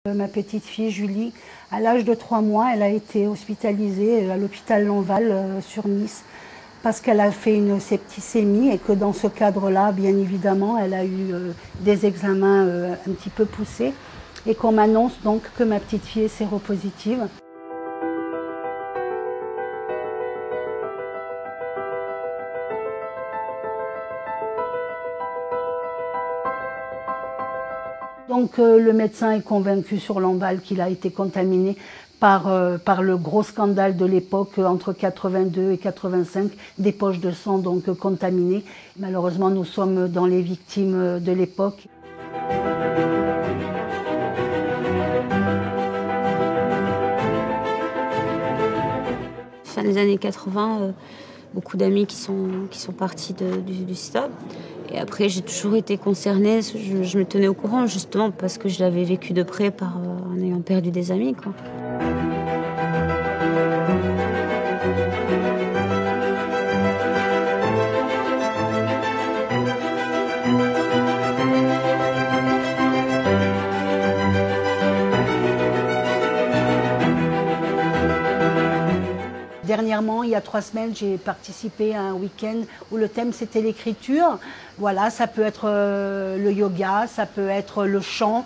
Ma petite fille Julie, à l'âge de 3 mois, elle a été hospitalisée à l'hôpital Lanval sur Nice parce qu'elle a fait une septicémie et que dans ce cadre-là, bien évidemment, elle a eu des examens un petit peu poussés et qu'on m'annonce donc que ma petite fille est séropositive. Donc le médecin est convaincu sur Lamballe qu'il a été contaminé par le gros scandale de l'époque, entre 82 et 85, des poches de sang donc contaminées. Malheureusement, nous sommes dans les victimes de l'époque. Fin des années 80, beaucoup d'amis qui sont partis du stop. Et après, j'ai toujours été concernée, je me tenais au courant justement parce que je l'avais vécu de près en ayant perdu des amis, quoi. Dernièrement, il y a 3 semaines, j'ai participé à un week-end où le thème c'était l'écriture. Voilà, ça peut être le yoga, ça peut être le chant,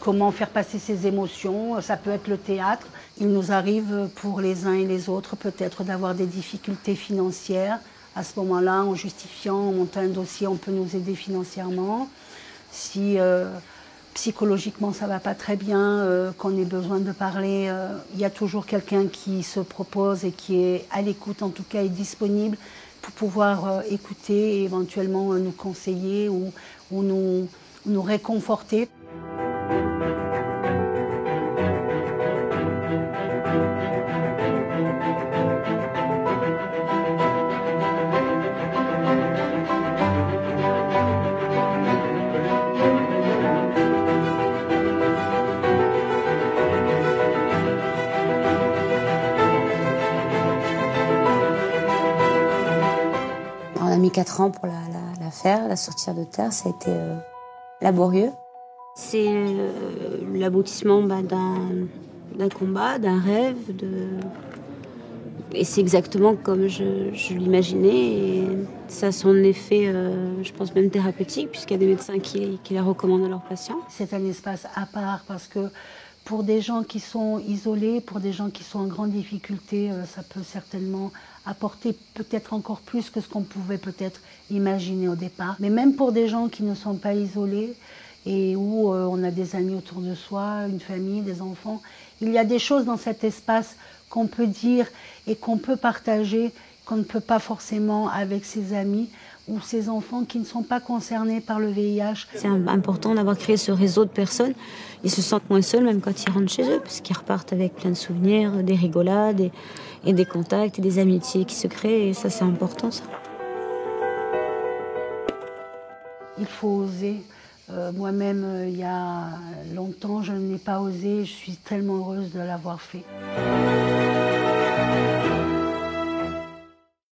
comment faire passer ses émotions, ça peut être le théâtre. Il nous arrive pour les uns et les autres peut-être d'avoir des difficultés financières. À ce moment-là, en justifiant, en montant un dossier, on peut nous aider financièrement. Si psychologiquement ça va pas très bien, qu'on ait besoin de parler, il y a toujours quelqu'un qui se propose et qui est à l'écoute, en tout cas est disponible pour pouvoir écouter et éventuellement nous conseiller ou nous réconforter. On a mis 4 ans pour la faire, la sortir de terre, ça a été laborieux. C'est l'aboutissement d'un combat, d'un rêve, et c'est exactement comme je l'imaginais. Et ça a son effet, je pense même thérapeutique, puisqu'il y a des médecins qui la recommandent à leurs patients. C'est un espace à part parce que pour des gens qui sont isolés, pour des gens qui sont en grande difficulté, ça peut certainement apporter peut-être encore plus que ce qu'on pouvait peut-être imaginer au départ. Mais même pour des gens qui ne sont pas isolés et où on a des amis autour de soi, une famille, des enfants, il y a des choses dans cet espace qu'on peut dire et qu'on peut partager, qu'on ne peut pas forcément avec ses amis ou ses enfants qui ne sont pas concernés par le VIH. C'est important d'avoir créé ce réseau de personnes. Ils se sentent moins seuls même quand ils rentrent chez eux, parce qu'ils repartent avec plein de souvenirs, des rigolades et des contacts et des amitiés qui se créent. Et ça, c'est important, ça. Il faut oser. Moi-même, il y a longtemps, je n'ai pas osé. Je suis tellement heureuse de l'avoir fait.